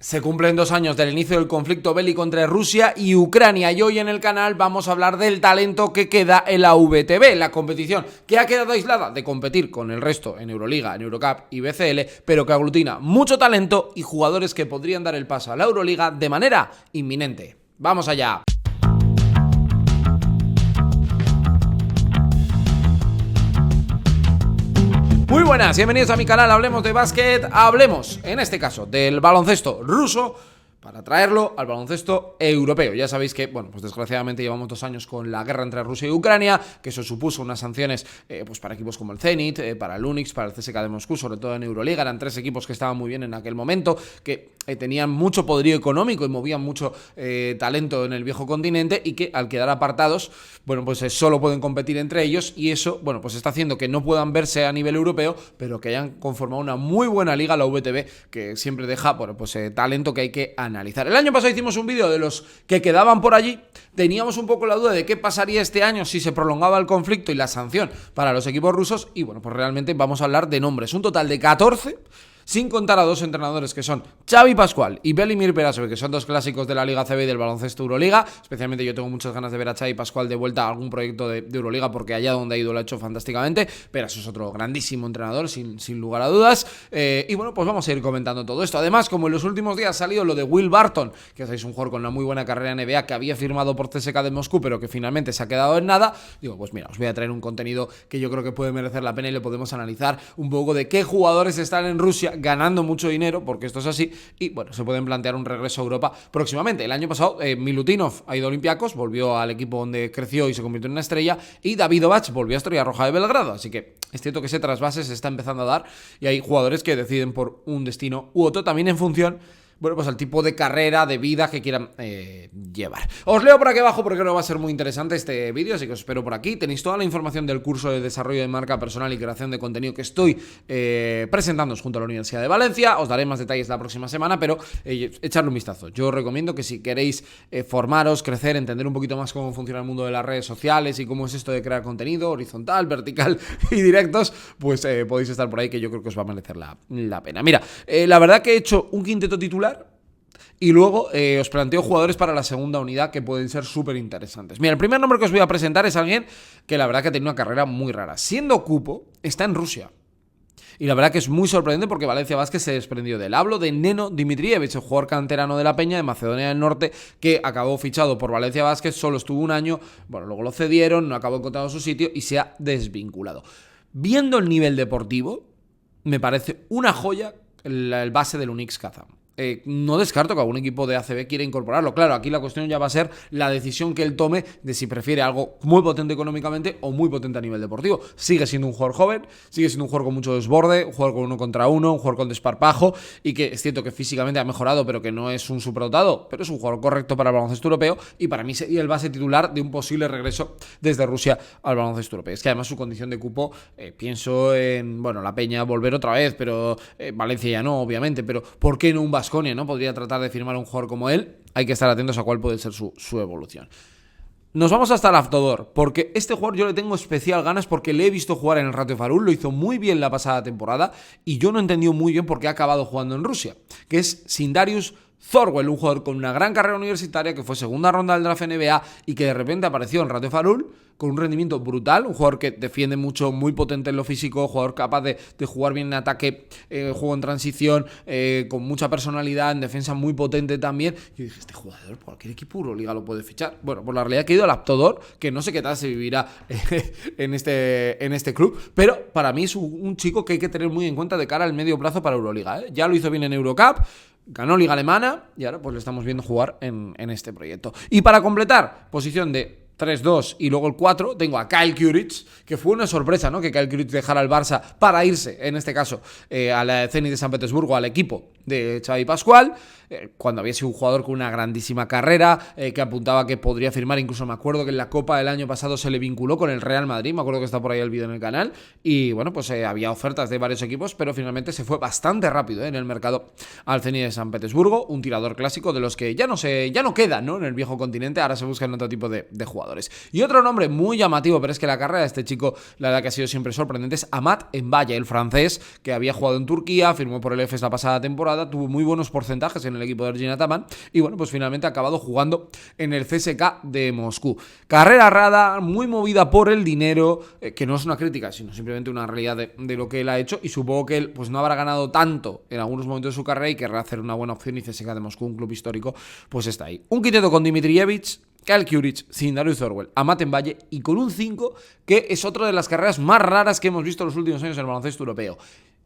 Se cumplen 2 años del inicio del conflicto bélico entre Rusia y Ucrania y hoy en el canal vamos a hablar del talento que queda en la VTB, la competición que ha quedado aislada de competir con el resto en Euroliga, en Eurocup y BCL, pero que aglutina mucho talento y jugadores que podrían dar el paso a la Euroliga de manera inminente. ¡Vamos allá! Muy buenas, bienvenidos a mi canal, hablemos de básquet, hablemos en este caso del baloncesto ruso para traerlo al baloncesto europeo. Ya sabéis que, bueno, pues desgraciadamente llevamos 2 años con la guerra entre Rusia y Ucrania, que eso supuso unas sanciones pues para equipos como el Zenit, para el Unix, para el CSKA de Moscú, sobre todo en Euroliga. Eran 3 equipos que estaban muy bien en aquel momento, que tenían mucho poderío económico y movían mucho talento en el viejo continente y que al quedar apartados, bueno, pues solo pueden competir entre ellos y eso, bueno, pues está haciendo que no puedan verse a nivel europeo, pero que hayan conformado una muy buena liga, la VTB, que siempre deja, bueno, pues talento que hay que analizar. El año pasado hicimos un vídeo de los que quedaban por allí. Teníamos un poco la duda de qué pasaría este año si se prolongaba el conflicto y la sanción para los equipos rusos. Y bueno, pues realmente vamos a hablar de nombres. Un total de 14, sin contar a 2 entrenadores que son Xavi Pascual y Velimir Perasovic, que son 2 clásicos de la Liga CB y del baloncesto Euroliga. Especialmente yo tengo muchas ganas de ver a Xavi Pascual de vuelta a algún proyecto de Euroliga, porque allá donde ha ido lo ha hecho fantásticamente. Peraso es otro grandísimo entrenador, sin lugar a dudas. Y bueno, pues vamos a ir comentando todo esto. Además, como en los últimos días ha salido lo de Will Barton, que es un jugador con una muy buena carrera en NBA, que había firmado por CSKA de Moscú, pero que finalmente se ha quedado en nada, digo, pues mira, os voy a traer un contenido que yo creo que puede merecer la pena y le podemos analizar un poco de qué jugadores están en Rusia ganando mucho dinero, porque esto es así, y bueno, se pueden plantear un regreso a Europa próximamente. El año pasado Milutinov ha ido a Olympiacos, volvió al equipo donde creció y se convirtió en una estrella, y Davidovich volvió a Estrella Roja de Belgrado, así que es cierto que ese trasvase se está empezando a dar y hay jugadores que deciden por un destino u otro, también en función, bueno, pues al tipo de carrera, de vida que quieran llevar. Os leo por aquí abajo porque creo que va a ser muy interesante este vídeo, así que os espero por aquí. Tenéis toda la información del curso de desarrollo de marca personal y creación de contenido que estoy presentándoos junto a la Universidad de Valencia. Os daré más detalles la próxima semana, pero echarle un vistazo. Yo os recomiendo que si queréis formaros, crecer, entender un poquito más cómo funciona el mundo de las redes sociales y cómo es esto de crear contenido horizontal, vertical y directos, pues podéis estar por ahí, que yo creo que os va a merecer la pena. Mira, la verdad que he hecho un quinteto titular y luego os planteo jugadores para la segunda unidad que pueden ser súper interesantes. Mira, el primer nombre que os voy a presentar es alguien que la verdad que ha tenido una carrera muy rara. Siendo cupo, está en Rusia. Y la verdad que es muy sorprendente porque Valencia Basket se desprendió de él. Hablo de Neno Dimitrievich, el jugador canterano de la Peña de Macedonia del Norte, que acabó fichado por Valencia Basket, solo estuvo un año, bueno, luego lo cedieron, no acabó encontrando su sitio y se ha desvinculado. Viendo el nivel deportivo, me parece una joya el base del Unix Kazán. No descarto que algún equipo de ACB quiera incorporarlo. Claro, aquí la cuestión ya va a ser la decisión que él tome de si prefiere algo muy potente económicamente o muy potente a nivel deportivo. Sigue siendo un jugador joven, sigue siendo un jugador con mucho desborde, un jugador con 1 contra 1, un jugador con desparpajo y que es cierto que físicamente ha mejorado, pero que no es un superdotado, pero es un jugador correcto para el baloncesto europeo y para mí sería el base titular de un posible regreso desde Rusia al baloncesto europeo. Es que además su condición de cupo, pienso en, bueno, la Peña volver otra vez, pero Valencia ya no, obviamente, pero ¿por qué no un Baskonia, no? Podría tratar de firmar a un jugador como él. Hay que estar atentos a cuál puede ser su evolución. Nos vamos hasta el Avtodor, porque este jugador yo le tengo especial ganas porque le he visto jugar en el Ratio Farul, lo hizo muy bien la pasada temporada y yo no he entendido muy bien por qué ha acabado jugando en Rusia, que es Sindarius Thorwell, un jugador con una gran carrera universitaria que fue segunda ronda del draft NBA y que de repente apareció en Ratio Farul con un rendimiento brutal, un jugador que defiende mucho, muy potente en lo físico, jugador capaz de jugar bien en ataque, juego en transición, con mucha personalidad, en defensa muy potente también. Y yo dije, este jugador, cualquier equipo Euroliga lo puede fichar. Bueno, pues la realidad es que he ido al Avtodor, que no sé qué tal se vivirá en este club, pero para mí es un chico que hay que tener muy en cuenta de cara al medio plazo para Euroliga, ¿eh? Ya lo hizo bien en Eurocup, ganó Liga Alemana y ahora pues le estamos viendo jugar en este proyecto. Y para completar, posición de 3-2 y luego el 4, tengo a Kyle Kuric, que fue una sorpresa, ¿no? Que Kyle Kuric dejara el Barça para irse, en este caso, al Zenit de San Petersburgo, al equipo de Xavi Pascual, cuando había sido un jugador con una grandísima carrera, que apuntaba que podría firmar. Incluso me acuerdo que en la Copa del año pasado se le vinculó con el Real Madrid, me acuerdo que está por ahí el vídeo en el canal, y bueno, pues había ofertas de varios equipos, pero finalmente se fue bastante rápido en el mercado al Zenit de San Petersburgo, un tirador clásico de los que ya no quedan, ¿no? En el viejo continente, ahora se buscan otro tipo de jugadores. Y otro nombre muy llamativo, pero es que la carrera de este chico, la verdad que ha sido siempre sorprendente, es Amat Mbaye, el francés, que había jugado en Turquía, firmó por el EFES la pasada temporada jugada, tuvo muy buenos porcentajes en el equipo de Ergin Ataman y bueno, pues finalmente ha acabado jugando en el CSKA de Moscú. Carrera rara, muy movida por el dinero, que no es una crítica, sino simplemente una realidad de lo que él ha hecho, y supongo que él pues no habrá ganado tanto en algunos momentos de su carrera y querrá hacer una buena opción, y CSKA de Moscú, un club histórico, pues está ahí. Un quinteto con Dimitrijevic, Kyle Kuric, Sindarius Thorwell, Amatem Valle y con un 5 que es otra de las carreras más raras que hemos visto en los últimos años en el baloncesto europeo.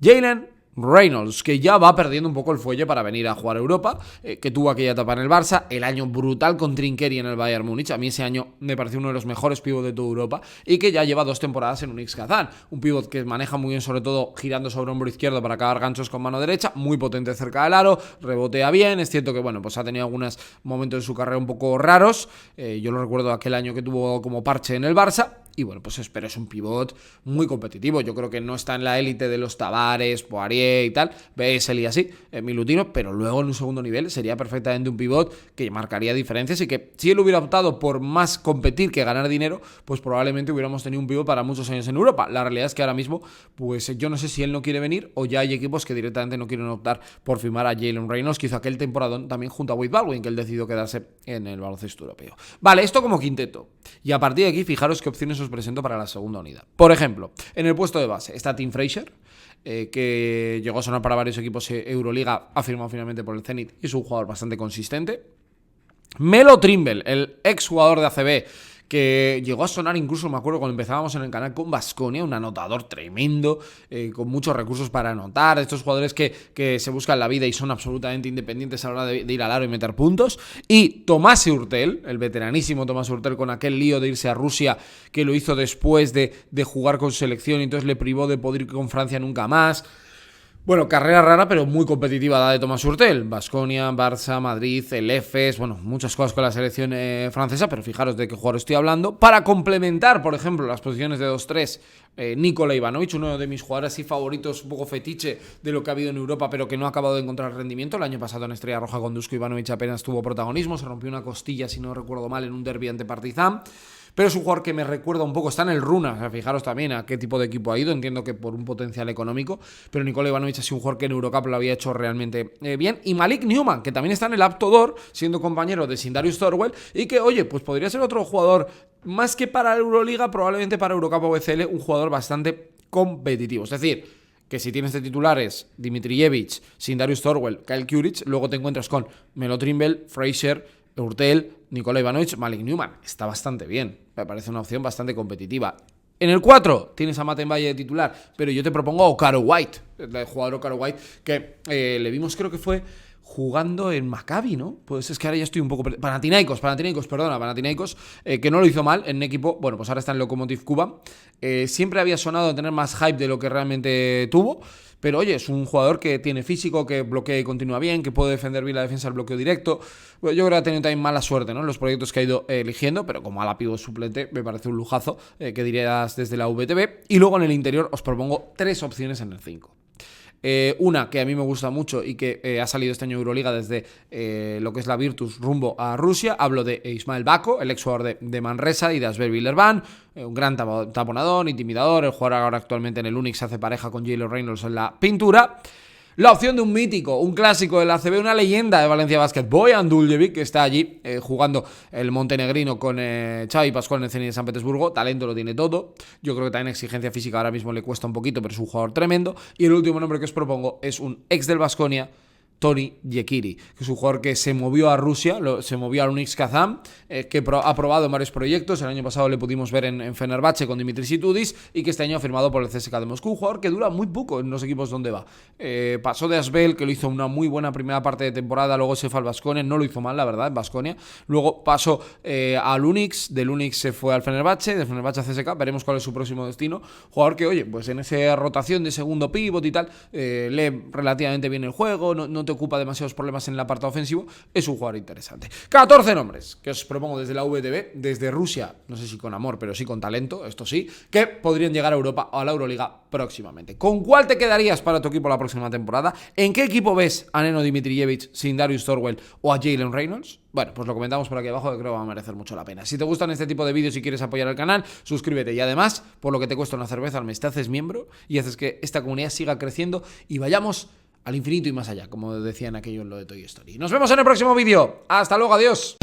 Jalen Reynolds, que ya va perdiendo un poco el fuelle para venir a jugar a Europa, que tuvo aquella etapa en el Barça, el año brutal con Trinqueri en el Bayern Múnich. A mí ese año me pareció uno de los mejores pivots de toda Europa, y que ya lleva 2 temporadas en Unix Kazán. Un pivot que maneja muy bien, sobre todo girando sobre hombro izquierdo para acabar ganchos con mano derecha, muy potente cerca del aro, rebotea bien. Es cierto que bueno, pues ha tenido algunos momentos de su carrera un poco raros. Yo lo recuerdo aquel año que tuvo como parche en el Barça. Y bueno, pues espero, es un pivot muy competitivo. Yo creo que no está en la élite de los Tavares, Poirier y tal, BSL y así, Milutino, pero luego en un segundo nivel sería perfectamente un pivot que marcaría diferencias, y que si él hubiera optado por más competir que ganar dinero, pues probablemente hubiéramos tenido un pivot para muchos años en Europa. La realidad es que ahora mismo, pues yo no sé si él no quiere venir o ya hay equipos que directamente no quieren optar por firmar a Jalen Reynolds, que hizo aquel temporadón también junto a Wade Baldwin, que él decidió quedarse en el baloncesto europeo. Vale, esto como quinteto. Y a partir de aquí, fijaros qué opciones os presento para la segunda unidad. Por ejemplo, en el puesto de base está Tim Fraser, que llegó a sonar para varios equipos Euroliga, ha firmado finalmente por el Zenit y es un jugador bastante consistente. Melo Trimble, el ex jugador de ACB, que llegó a sonar incluso, me acuerdo, cuando empezábamos en el canal con Baskonia, un anotador tremendo, con muchos recursos para anotar, estos jugadores que se buscan la vida y son absolutamente independientes a la hora de ir al aro y meter puntos. Y Tomás Hurtel, el veteranísimo Tomás Hurtel, con aquel lío de irse a Rusia, que lo hizo después de jugar con selección y entonces le privó de poder ir con Francia nunca más. Bueno, carrera rara, pero muy competitiva la de Tomás Hurtel. Baskonia, Barça, Madrid, el EFES, bueno, muchas cosas con la selección francesa, pero fijaros de qué jugador estoy hablando. Para complementar, por ejemplo, las posiciones de 2-3, Nikola Ivanovic, uno de mis jugadores así favoritos, un poco fetiche de lo que ha habido en Europa, pero que no ha acabado de encontrar rendimiento. El año pasado en Estrella Roja con Dusko Ivanovic apenas tuvo protagonismo, se rompió una costilla, si no recuerdo mal, en un derbi ante Partizan. Pero es un jugador que me recuerda un poco, está en el Runa, o sea, fijaros también a qué tipo de equipo ha ido, entiendo que por un potencial económico, pero Nikola Ivanovic ha sido un jugador que en Eurocup lo había hecho realmente bien. Y Malik Newman, que también está en el Aptodor, siendo compañero de Sindarius Thorwell, y que, oye, pues podría ser otro jugador, más que para Euroliga, probablemente para Eurocup o BCL, un jugador bastante competitivo. Es decir, que si tienes de titulares Dimitrijevic, Sindarius Thorwell, Kyle Kuric, luego te encuentras con Melo Trimble, Fraser, Hurtel, Nikola Ivanovic, Malik Newman. Está bastante bien, me parece una opción bastante competitiva. En el 4 tienes a Amatem Valle de titular, pero yo te propongo a Okaro White, el jugador Okaro White, que le vimos, creo que fue jugando en Maccabi, ¿no? Pues es que ahora ya estoy un poco... Panathinaikos, que no lo hizo mal en un equipo... Bueno, pues ahora está en Lokomotiv Cuba. Siempre había sonado tener más hype de lo que realmente tuvo, pero oye, es un jugador que tiene físico, que bloquea y continúa bien, que puede defender bien la defensa del bloqueo directo. Bueno, yo creo que ha tenido también mala suerte, ¿no?, en los proyectos que ha ido eligiendo, pero como ala pívot suplente me parece un lujazo, que dirías desde la VTB. Y luego en el interior os propongo 3 opciones en el 5. Una que a mí me gusta mucho y que ha salido este año Euroliga desde lo que es la Virtus rumbo a Rusia. Hablo de Ismael Bako, el ex jugador de Manresa y de Asvel Villerban, un gran taponador, intimidador. El jugador ahora actualmente en el Unix hace pareja con Jalen Reynolds en la pintura. La opción de un mítico, un clásico del ACB, una leyenda de Valencia Basket, Bojan Duljevic, que está allí jugando el montenegrino con Xavi Pascual en el Zenit de San Petersburgo. Talento lo tiene todo. Yo creo que también exigencia física ahora mismo le cuesta un poquito, pero es un jugador tremendo. Y el último nombre que os propongo es un ex del Baskonia, Tony Yekiri, que es un jugador que se movió a Rusia, se movió al Unix Kazán, que ha probado en varios proyectos. El año pasado le pudimos ver en Fenerbahce con Dimitris Itoudis, y que este año ha firmado por el CSKA de Moscú. Un jugador que dura muy poco en los equipos donde va. Pasó de Asvel, que lo hizo una muy buena primera parte de temporada, luego se fue al Baskonia, no lo hizo mal, la verdad, en Baskonia. Luego pasó al Unix, del Unix se fue al Fenerbahce, del Fenerbahce a CSKA, veremos cuál es su próximo destino. Jugador que, oye, pues en esa rotación de segundo pívot y tal, lee relativamente bien el juego, no te ocupa demasiados problemas en el apartado ofensivo, es un jugador interesante. 14 nombres que os propongo desde la VTB, desde Rusia, no sé si con amor, pero sí con talento, esto sí, que podrían llegar a Europa o a la Euroliga próximamente. ¿Con cuál te quedarías para tu equipo la próxima temporada? ¿En qué equipo ves a Neno Dimitrijevic, Sindarius Thorwell o a Jalen Reynolds? Bueno, pues lo comentamos por aquí abajo, que creo que va a merecer mucho la pena. Si te gustan este tipo de vídeos y quieres apoyar al canal, suscríbete. Y además, por lo que te cuesta una cerveza al mes, te haces miembro y haces que esta comunidad siga creciendo y vayamos al infinito y más allá, como decían aquello en lo de Toy Story. Nos vemos en el próximo vídeo. Hasta luego, adiós.